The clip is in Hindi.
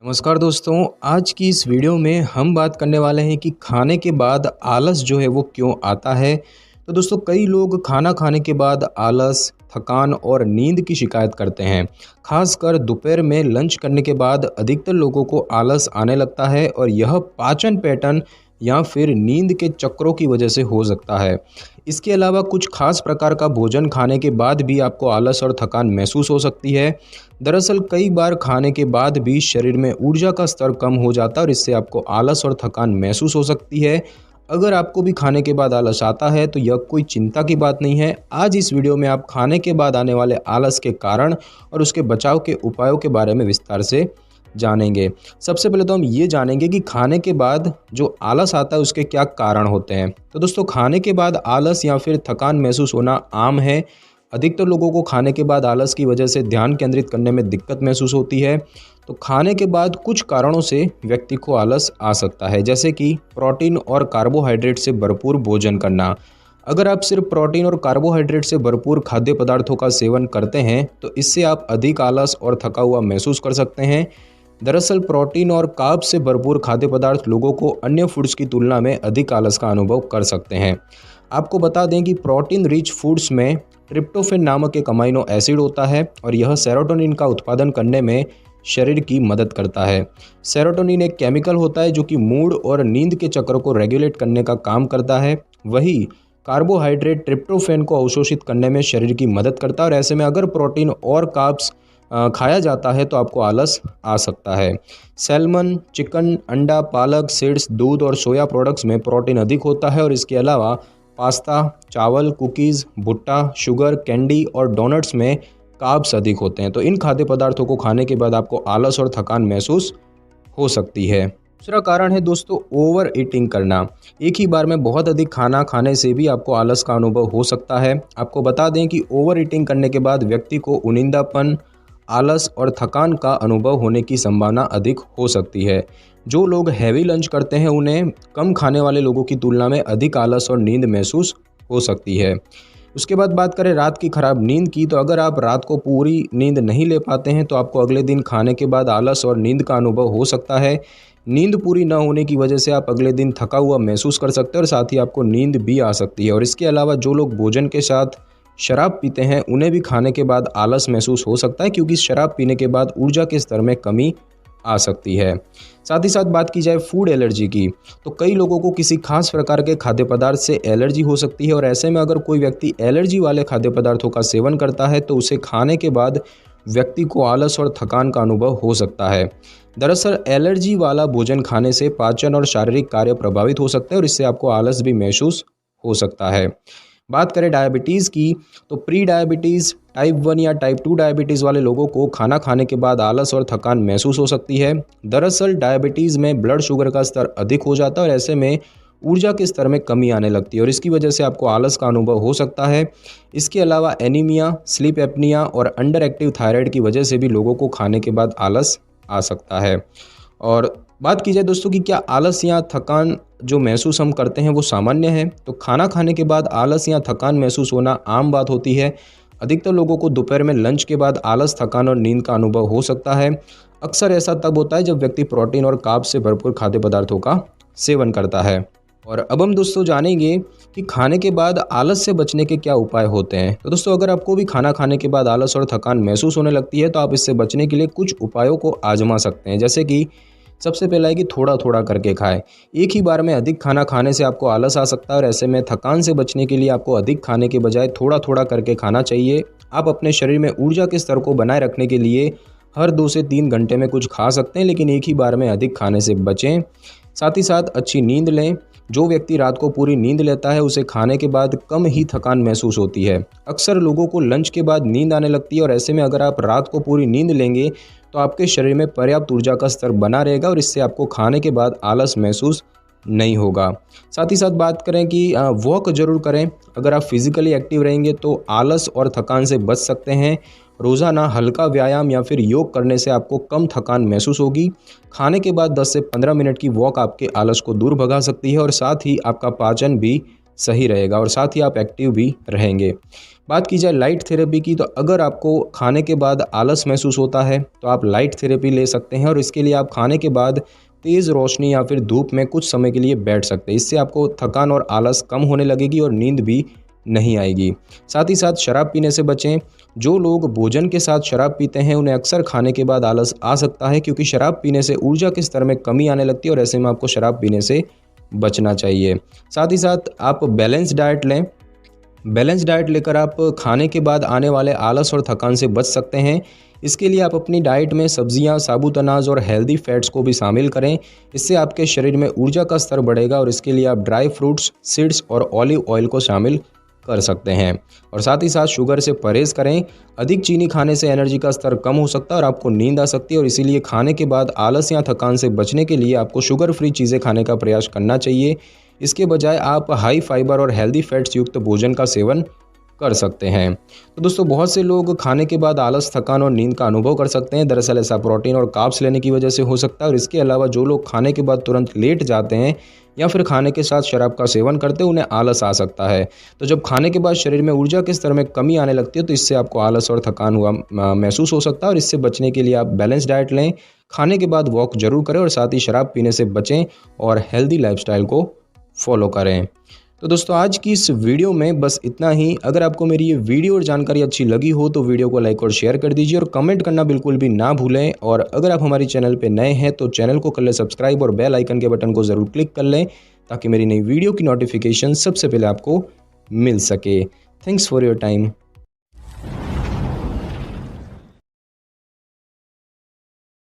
नमस्कार दोस्तों, आज की इस वीडियो में हम बात करने वाले हैं कि खाने के बाद आलस जो है वो क्यों आता है। तो दोस्तों, कई लोग खाना खाने के बाद आलस, थकान और नींद की शिकायत करते हैं। खासकर दोपहर में लंच करने के बाद अधिकतर लोगों को आलस आने लगता है और यह पाचन पैटर्न या फिर नींद के चक्रों की वजह से हो सकता है। इसके अलावा कुछ खास प्रकार का भोजन खाने के बाद भी आपको आलस और थकान महसूस हो सकती है। दरअसल कई बार खाने के बाद भी शरीर में ऊर्जा का स्तर कम हो जाता है और इससे आपको आलस और थकान महसूस हो सकती है। अगर आपको भी खाने के बाद आलस आता है तो यह कोई चिंता की बात नहीं है। आज इस वीडियो में आप खाने के बाद आने वाले आलस के कारण और उसके बचाव के उपायों के बारे में विस्तार से जानेंगे। सबसे पहले तो हम ये जानेंगे कि खाने के बाद जो आलस आता है उसके क्या कारण होते हैं। तो दोस्तों, खाने के बाद आलस या फिर थकान महसूस होना आम है। अधिकतर लोगों को खाने के बाद आलस की वजह से ध्यान केंद्रित करने में दिक्कत महसूस होती है। तो खाने के बाद कुछ कारणों से व्यक्ति को आलस आ सकता है, जैसे कि प्रोटीन और कार्बोहाइड्रेट से भरपूर भोजन करना। अगर आप सिर्फ प्रोटीन और कार्बोहाइड्रेट से भरपूर खाद्य पदार्थों का सेवन करते हैं तो इससे आप अधिक आलस और थका हुआ महसूस कर सकते हैं। दरअसल प्रोटीन और कार्ब से भरपूर खाद्य पदार्थ लोगों को अन्य फूड्स की तुलना में अधिक आलस का अनुभव कर सकते हैं। आपको बता दें कि प्रोटीन रिच फूड्स में ट्रिप्टोफैन नामक एक अमीनो एसिड होता है और यह सेरोटोनिन का उत्पादन करने में शरीर की मदद करता है। सेरोटोनिन एक केमिकल होता है जो कि मूड और नींद के चक्र को रेगुलेट करने का काम करता है। वही कार्बोहाइड्रेट ट्रिप्टोफैन को अवशोषित करने में शरीर की मदद करता है और ऐसे में अगर प्रोटीन और कार्ब्स खाया जाता है तो आपको आलस आ सकता है। सैल्मन, चिकन, अंडा, पालक, सीड्स, दूध और सोया प्रोडक्ट्स में प्रोटीन अधिक होता है और इसके अलावा पास्ता, चावल, कुकीज़, भुट्टा, शुगर, कैंडी और डोनट्स में कार्ब्स अधिक होते हैं। तो इन खाद्य पदार्थों को खाने के बाद आपको आलस और थकान महसूस हो सकती है। दूसरा कारण है दोस्तों, ओवर ईटिंग करना। एक ही बार में बहुत अधिक खाना खाने से भी आपको आलस का अनुभव हो सकता है। आपको बता दें कि ओवर ईटिंग करने के बाद व्यक्ति को उनींदापन, आलस और थकान का अनुभव होने की संभावना अधिक हो सकती है। जो लोग हैवी लंच करते हैं उन्हें कम खाने वाले लोगों की तुलना में अधिक आलस और नींद महसूस हो सकती है। उसके बाद बात करें रात की खराब नींद की, तो अगर आप रात को पूरी नींद नहीं ले पाते हैं तो आपको अगले दिन खाने के बाद आलस और नींद का अनुभव हो सकता है। नींद पूरी न होने की वजह से आप अगले दिन थका हुआ महसूस कर सकते हैं और साथ ही आपको नींद भी आ सकती है। और इसके अलावा जो लोग भोजन के साथ शराब पीते हैं उन्हें भी खाने के बाद आलस महसूस हो सकता है, क्योंकि शराब पीने के बाद ऊर्जा के स्तर में कमी आ सकती है। साथ ही साथ बात की जाए फूड एलर्जी की, तो कई लोगों को किसी खास प्रकार के खाद्य पदार्थ से एलर्जी हो सकती है और ऐसे में अगर कोई व्यक्ति एलर्जी वाले खाद्य पदार्थों का सेवन करता है तो उसे खाने के बाद व्यक्ति को आलस और थकान का अनुभव हो सकता है। दरअसल एलर्जी वाला भोजन खाने से पाचन और शारीरिक कार्य प्रभावित हो सकते हैं और इससे आपको आलस भी महसूस हो सकता है। बात करें डायबिटीज़ की, तो प्री डायबिटीज़, टाइप 1 या टाइप 2 डायबिटीज़ वाले लोगों को खाना खाने के बाद आलस और थकान महसूस हो सकती है। दरअसल डायबिटीज़ में ब्लड शुगर का स्तर अधिक हो जाता है और ऐसे में ऊर्जा के स्तर में कमी आने लगती है और इसकी वजह से आपको आलस का अनुभव हो सकता है। इसके अलावा एनीमिया, स्लीप एपनिया और अंडर एक्टिव थायराइड की वजह से भी लोगों को खाने के बाद आलस आ सकता है। और बात की जाए दोस्तों कि क्या आलस या थकान जो महसूस हम करते हैं वो सामान्य है, तो खाना खाने के बाद आलस या थकान महसूस होना आम बात होती है। अधिकतर लोगों को दोपहर में लंच के बाद आलस, थकान और नींद का अनुभव हो सकता है। अक्सर ऐसा तब होता है जब व्यक्ति प्रोटीन और कार्ब से भरपूर खाद्य पदार्थों का सेवन करता है। और अब हम दोस्तों जानेंगे कि खाने के बाद आलस से बचने के क्या उपाय होते हैं। तो दोस्तों, अगर आपको भी खाना खाने के बाद आलस और थकान महसूस होने लगती है तो आप इससे बचने के लिए कुछ उपायों को आजमा सकते हैं। जैसे कि सबसे पहला है कि थोड़ा थोड़ा करके खाएं। एक ही बार में अधिक खाना खाने से आपको आलस आ सकता है और ऐसे में थकान से बचने के लिए आपको अधिक खाने के बजाय थोड़ा थोड़ा करके खाना चाहिए। आप अपने शरीर में ऊर्जा के स्तर को बनाए रखने के लिए हर 2 से 3 घंटे में कुछ खा सकते हैं, लेकिन एक ही बार में अधिक खाने से बचें। साथ ही साथ अच्छी नींद लें। जो व्यक्ति रात को पूरी नींद लेता है उसे खाने के बाद कम ही थकान महसूस होती है। अक्सर लोगों को लंच के बाद नींद आने लगती है और ऐसे में अगर आप रात को पूरी नींद लेंगे तो आपके शरीर में पर्याप्त ऊर्जा का स्तर बना रहेगा और इससे आपको खाने के बाद आलस महसूस नहीं होगा। साथ ही साथ बात करें कि वॉक ज़रूर करें। अगर आप फिजिकली एक्टिव रहेंगे तो आलस और थकान से बच सकते हैं। रोज़ाना हल्का व्यायाम या फिर योग करने से आपको कम थकान महसूस होगी। खाने के बाद 10 से 15 मिनट की वॉक आपके आलस को दूर भगा सकती है और साथ ही आपका पाचन भी सही रहेगा और साथ ही आप एक्टिव भी रहेंगे। बात की जाए लाइट थेरेपी की, तो अगर आपको खाने के बाद आलस महसूस होता है तो आप लाइट थेरेपी ले सकते हैं और इसके लिए आप खाने के बाद तेज़ रोशनी या फिर धूप में कुछ समय के लिए बैठ सकते हैं। इससे आपको थकान और आलस कम होने लगेगी और नींद भी नहीं आएगी। साथ ही साथ शराब पीने से बचें। जो लोग भोजन के साथ शराब पीते हैं उन्हें अक्सर खाने के बाद आलस आ सकता है, क्योंकि शराब पीने से ऊर्जा के स्तर में कमी आने लगती है और ऐसे में आपको शराब पीने से बचना चाहिए। साथ ही साथ आप बैलेंस डाइट लें। बैलेंस डाइट लेकर आप खाने के बाद आने वाले आलस और थकान से बच सकते हैं। इसके लिए आप अपनी डाइट में सब्जियां, साबुत अनाज और हेल्दी फैट्स को भी शामिल करें। इससे आपके शरीर में ऊर्जा का स्तर बढ़ेगा और इसके लिए आप ड्राई फ्रूट्स, सीड्स और ऑलिव ऑयल को शामिल कर सकते हैं। और साथ ही साथ शुगर से परहेज़ करें। अधिक चीनी खाने से एनर्जी का स्तर कम हो सकता है और आपको नींद आ सकती है, और इसीलिए खाने के बाद आलस या थकान से बचने के लिए आपको शुगर फ्री चीज़ें खाने का प्रयास करना चाहिए। इसके बजाय आप हाई फाइबर और हेल्दी फैट्स युक्त भोजन का सेवन कर सकते हैं। तो दोस्तों, बहुत से लोग खाने के बाद आलस, थकान और नींद का अनुभव कर सकते हैं। दरअसल ऐसा प्रोटीन और कार्ब्स लेने की वजह से हो सकता है। और इसके अलावा जो लोग खाने के बाद तुरंत लेट जाते हैं या फिर खाने के साथ शराब का सेवन करते हैं, उन्हें आलस आ सकता है। तो जब खाने के बाद शरीर में ऊर्जा के स्तर में कमी आने लगती है तो इससे आपको आलस और थकान हुआ महसूस हो सकता है। और इससे बचने के लिए आप बैलेंस डाइट लें, खाने के बाद वॉक जरूर करें और साथ ही शराब पीने से बचें और हेल्दी लाइफस्टाइल को फॉलो करें। तो दोस्तों, आज की इस वीडियो में बस इतना ही। अगर आपको मेरी ये वीडियो और जानकारी अच्छी लगी हो तो वीडियो को लाइक और शेयर कर दीजिए और कमेंट करना बिल्कुल भी ना भूलें। और अगर आप हमारे चैनल पे नए हैं तो चैनल को कर लें सब्सक्राइब और बेल आइकन के बटन को ज़रूर क्लिक कर लें, ताकि मेरी नई वीडियो की नोटिफिकेशन सबसे पहले आपको मिल सके। Thanks for your time.